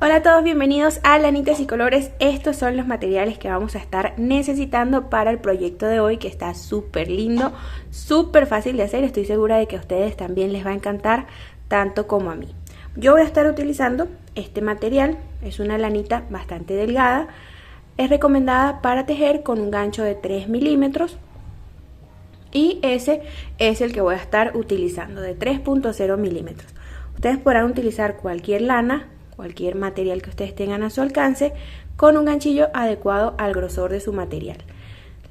Hola a todos, bienvenidos a Lanitas y Colores. Estos son los materiales que vamos a estar necesitando para el proyecto de hoy, que está súper lindo, súper fácil de hacer. Estoy segura de que a ustedes también les va a encantar, tanto como a mí. Yo voy a estar utilizando este material, es una lanita bastante delgada. Es recomendada para tejer con un gancho de 3 milímetros. Y ese es el que voy a estar utilizando, de 3.0 milímetros. Ustedes podrán utilizar cualquier lana, cualquier material que ustedes tengan a su alcance, con un ganchillo adecuado al grosor de su material.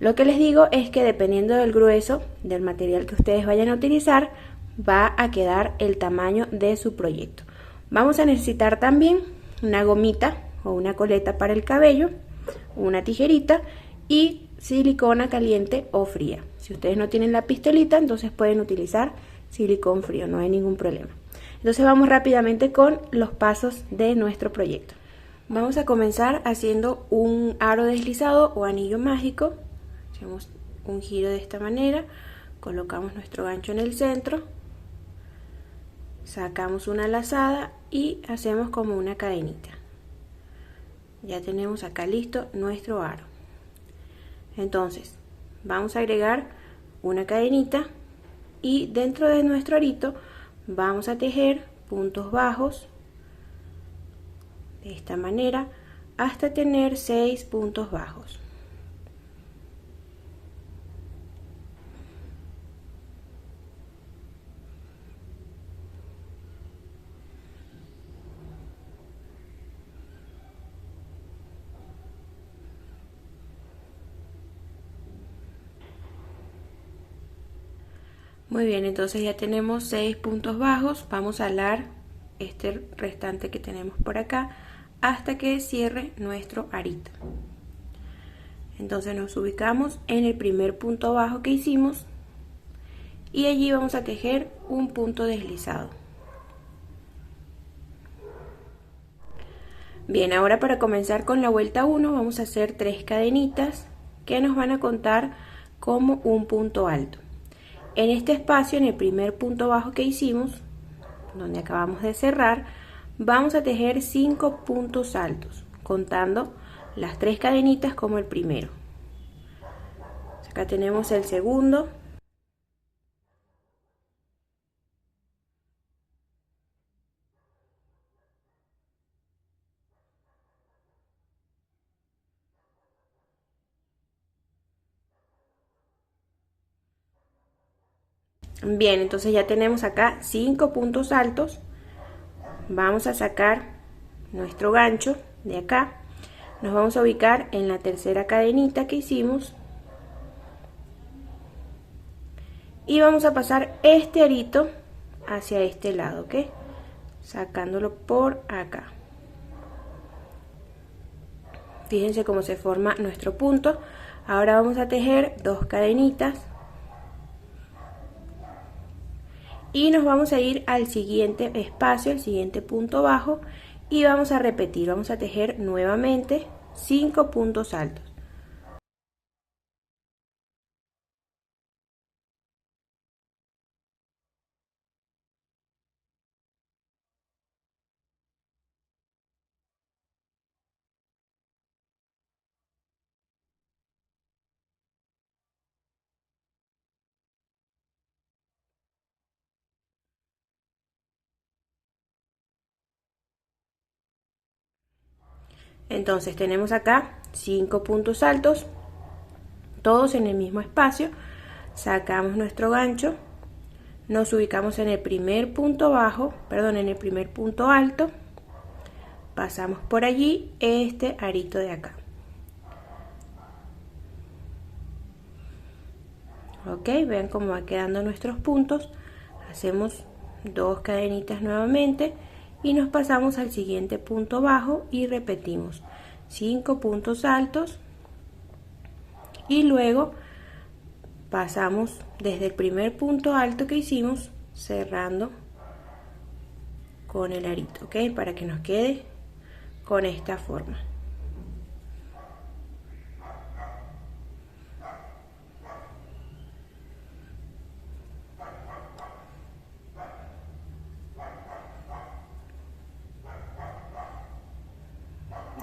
Lo que les digo es que dependiendo del grueso del material que ustedes vayan a utilizar, va a quedar el tamaño de su proyecto. Vamos a necesitar también una gomita o una coleta para el cabello, una tijerita y silicona caliente o fría. Si ustedes no tienen la pistolita, entonces pueden utilizar silicón frío, no hay ningún problema. Entonces vamos rápidamente con los pasos de nuestro proyecto. Vamos a comenzar haciendo un aro deslizado o anillo mágico. Hacemos un giro de esta manera, colocamos nuestro gancho en el centro, sacamos una lazada y hacemos como una cadenita. Ya tenemos acá listo nuestro aro. Entonces vamos a agregar una cadenita y dentro de nuestro arito vamos a tejer puntos bajos de esta manera hasta tener 6 puntos bajos. Muy bien, entonces ya tenemos 6 puntos bajos. Vamos a alar este restante que tenemos por acá hasta que cierre nuestro arito. Entonces nos ubicamos en el primer punto bajo que hicimos y allí vamos a tejer un punto deslizado. Bien, ahora para comenzar con la vuelta 1 vamos a hacer 3 cadenitas que nos van a contar como un punto alto. En este espacio, en el primer punto bajo que hicimos, donde acabamos de cerrar, vamos a tejer 5 puntos altos, contando las 3 cadenitas como el primero. Acá tenemos el segundo. Bien, entonces ya tenemos acá 5 puntos altos. Vamos a sacar nuestro gancho de acá. Nos vamos a ubicar en la tercera cadenita que hicimos y vamos a pasar este arito hacia este lado, ¿ok? Sacándolo por acá. Fíjense cómo se forma nuestro punto. Ahora vamos a tejer 2 cadenitas y nos vamos a ir al siguiente espacio, al siguiente punto bajo, y vamos a repetir, vamos a tejer nuevamente 5 puntos altos. Entonces tenemos acá 5 puntos altos, todos en el mismo espacio. Sacamos nuestro gancho, nos ubicamos en el primer punto bajo, perdón, en el primer punto alto, pasamos por allí este arito de acá. Ok, vean cómo va quedando nuestros puntos. Hacemos 2 cadenitas nuevamente y nos pasamos al siguiente punto bajo y repetimos 5 puntos altos y luego pasamos desde el primer punto alto que hicimos cerrando con el arito, ok, para que nos quede con esta forma.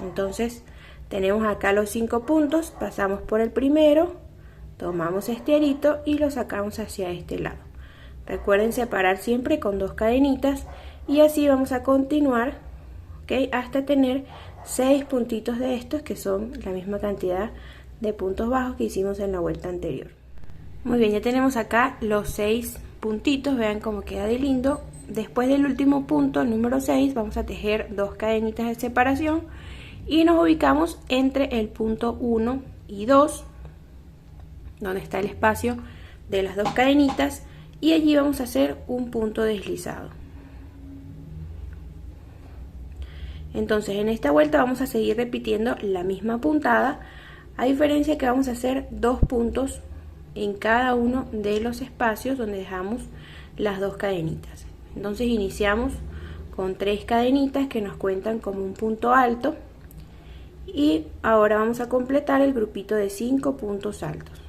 Entonces tenemos acá los 5 puntos, pasamos por el primero, tomamos este arito y lo sacamos hacia este lado. Recuerden separar siempre con 2 cadenitas y así vamos a continuar, ¿ok? Hasta tener 6 puntitos de estos, que son la misma cantidad de puntos bajos que hicimos en la vuelta anterior. Muy bien, ya tenemos acá los 6 puntitos, vean cómo queda de lindo. Después del último punto, el número 6, vamos a tejer 2 cadenitas de separación y nos ubicamos entre el punto 1 y 2, donde está el espacio de las 2 cadenitas, y allí vamos a hacer un punto deslizado. Entonces en esta vuelta vamos a seguir repitiendo la misma puntada, a diferencia que vamos a hacer 2 puntos en cada uno de los espacios donde dejamos las 2 cadenitas. Entonces iniciamos con 3 cadenitas que nos cuentan como un punto alto, y ahora vamos a completar el grupito de 5 puntos altos.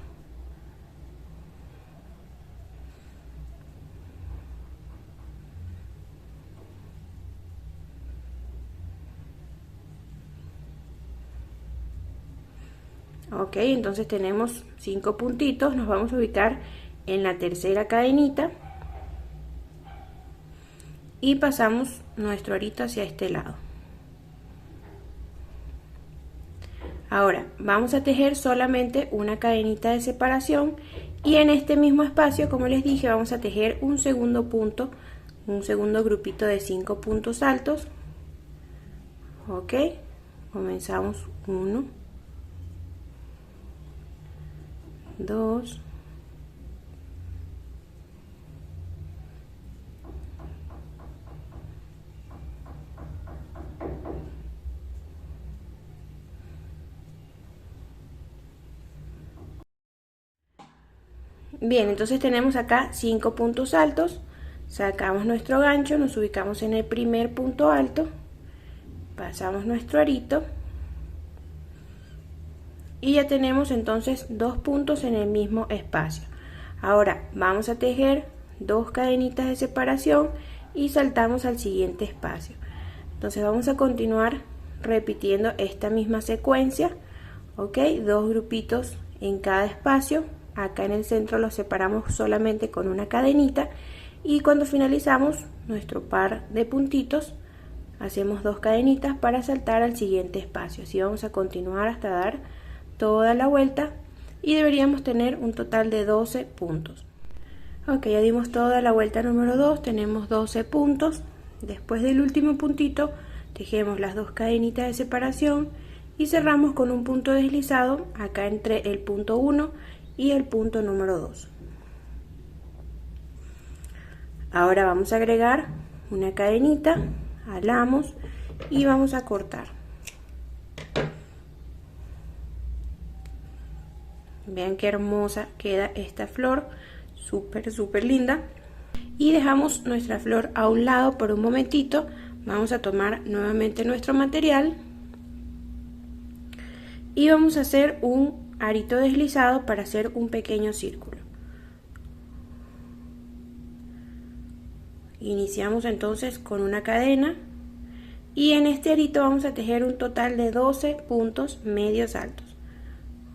Ok, entonces tenemos 5 puntitos, nos vamos a ubicar en la tercera cadenita y pasamos nuestro arito hacia este lado. Ahora vamos a tejer solamente una cadenita de separación y en este mismo espacio, como les dije, vamos a tejer un segundo punto, un segundo grupito de 5 puntos altos. Ok, comenzamos 1, 2, 3. Bien, entonces tenemos acá 5 puntos altos, sacamos nuestro gancho, nos ubicamos en el primer punto alto, pasamos nuestro arito y ya tenemos entonces 2 puntos en el mismo espacio. Ahora vamos a tejer 2 cadenitas de separación y saltamos al siguiente espacio. Entonces vamos a continuar repitiendo esta misma secuencia, ok, 2 grupitos en cada espacio. Acá en el centro los separamos solamente con una cadenita y cuando finalizamos nuestro par de puntitos hacemos 2 cadenitas para saltar al siguiente espacio. Así vamos a continuar hasta dar toda la vuelta y deberíamos tener un total de 12 puntos. Ok, ya dimos toda la vuelta número 2, tenemos 12 puntos. Después del último puntito tejemos las 2 cadenitas de separación y cerramos con un punto deslizado acá entre el punto 1 y el punto número 2. Ahora vamos a agregar una cadenita, alamos y vamos a cortar. Vean qué hermosa queda esta flor, súper linda. Y dejamos nuestra flor a un lado por un momentito. Vamos a tomar nuevamente nuestro material y vamos a hacer un arito deslizado para hacer un pequeño círculo. Iniciamos entonces con una cadena y en este arito vamos a tejer un total de 12 puntos medios altos.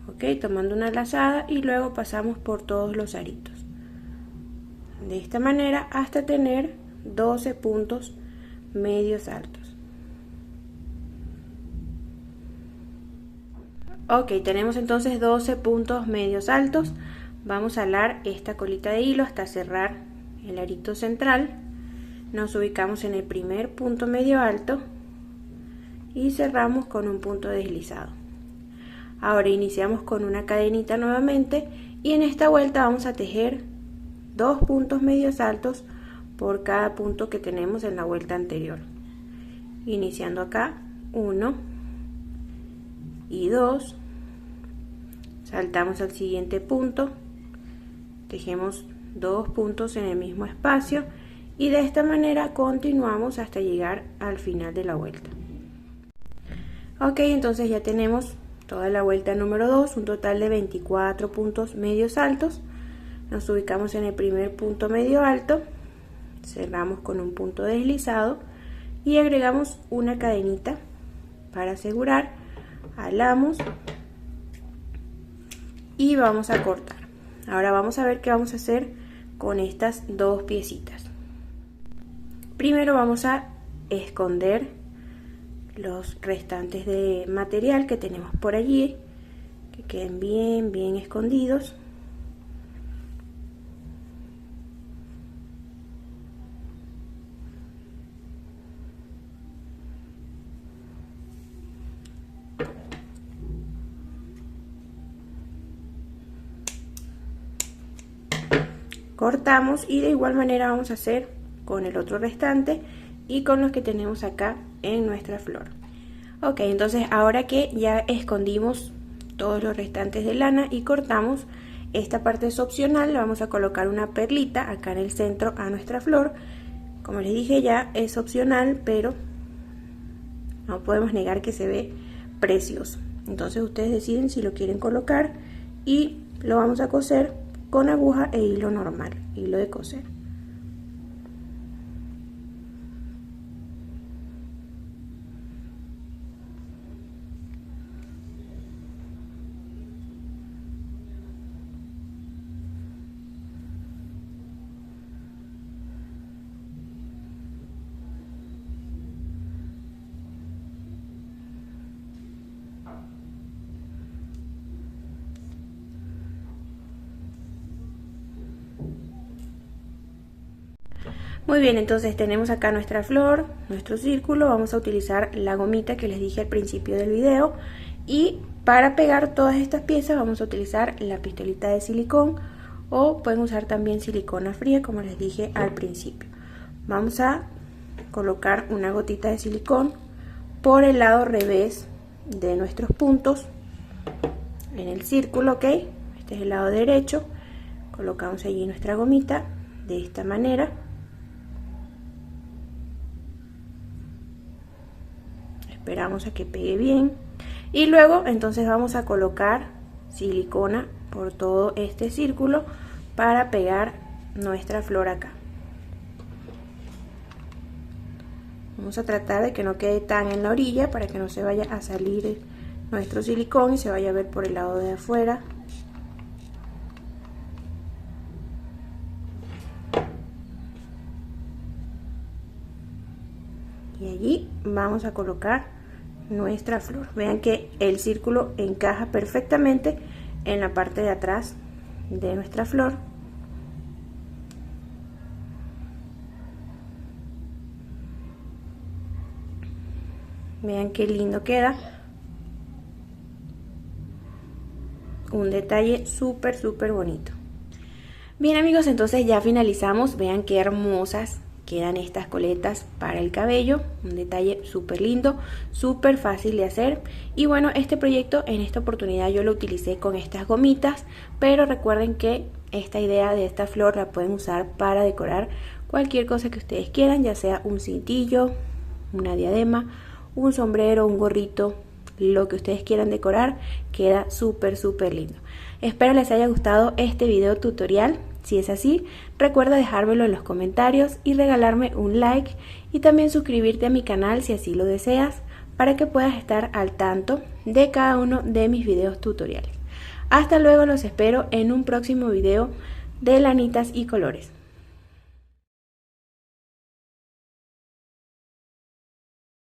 Ok, tomando una lazada y luego pasamos por todos los aritos. De esta manera hasta tener 12 puntos medios altos. Ok, tenemos entonces 12 puntos medios altos. Vamos a alar esta colita de hilo hasta cerrar el arito central. Nos ubicamos en el primer punto medio alto y cerramos con un punto deslizado. Ahora iniciamos con una cadenita nuevamente y en esta vuelta vamos a tejer 2 puntos medios altos por cada punto que tenemos en la vuelta anterior. Iniciando acá 1 y 2, saltamos al siguiente punto, tejemos 2 puntos en el mismo espacio y de esta manera continuamos hasta llegar al final de la vuelta. Ok, entonces ya tenemos toda la vuelta número 2, un total de 24 puntos medios altos. Nos ubicamos en el primer punto medio alto, cerramos con un punto deslizado y agregamos una cadenita para asegurar, jalamos y vamos a cortar. Ahora vamos a ver qué vamos a hacer con estas dos piecitas. Primero vamos a esconder los restantes de material que tenemos por allí, que queden bien escondidos. Cortamos y de igual manera vamos a hacer con el otro restante y con los que tenemos acá en nuestra flor. Ok, entonces ahora que ya escondimos todos los restantes de lana y cortamos, esta parte es opcional, le vamos a colocar una perlita acá en el centro a nuestra flor. Como les dije, ya es opcional, pero no podemos negar que se ve precioso. Entonces ustedes deciden si lo quieren colocar y lo vamos a coser con aguja e hilo normal, hilo de coser. Muy bien, entonces tenemos acá nuestra flor, nuestro círculo. Vamos a utilizar la gomita que les dije al principio del video, y para pegar todas estas piezas vamos a utilizar la pistolita de silicón, o pueden usar también silicona fría como les dije al principio. Vamos a colocar una gotita de silicón por el lado revés de nuestros puntos en el círculo, ok. Este es el lado derecho. Colocamos allí nuestra gomita de esta manera. Esperamos a que pegue bien y luego entonces vamos a colocar silicona por todo este círculo para pegar nuestra flor acá. Vamos a tratar de que no quede tan en la orilla para que no se vaya a salir nuestro silicón y se vaya a ver por el lado de afuera. Y allí vamos a colocar nuestra flor. Vean que el círculo encaja perfectamente en la parte de atrás de nuestra flor. Vean qué lindo queda. Un detalle súper bonito. Bien amigos, entonces ya finalizamos. Vean qué hermosas quedan estas coletas para el cabello, un detalle súper lindo, súper fácil de hacer. Y bueno, este proyecto en esta oportunidad yo lo utilicé con estas gomitas, pero recuerden que esta idea de esta flor la pueden usar para decorar cualquier cosa que ustedes quieran, ya sea un cintillo, una diadema, un sombrero, un gorrito, lo que ustedes quieran decorar, queda súper lindo. Espero les haya gustado este video tutorial. Si es así, recuerda dejármelo en los comentarios y regalarme un like, y también suscribirte a mi canal si así lo deseas, para que puedas estar al tanto de cada uno de mis videos tutoriales. Hasta luego, los espero en un próximo video de lanitas y colores.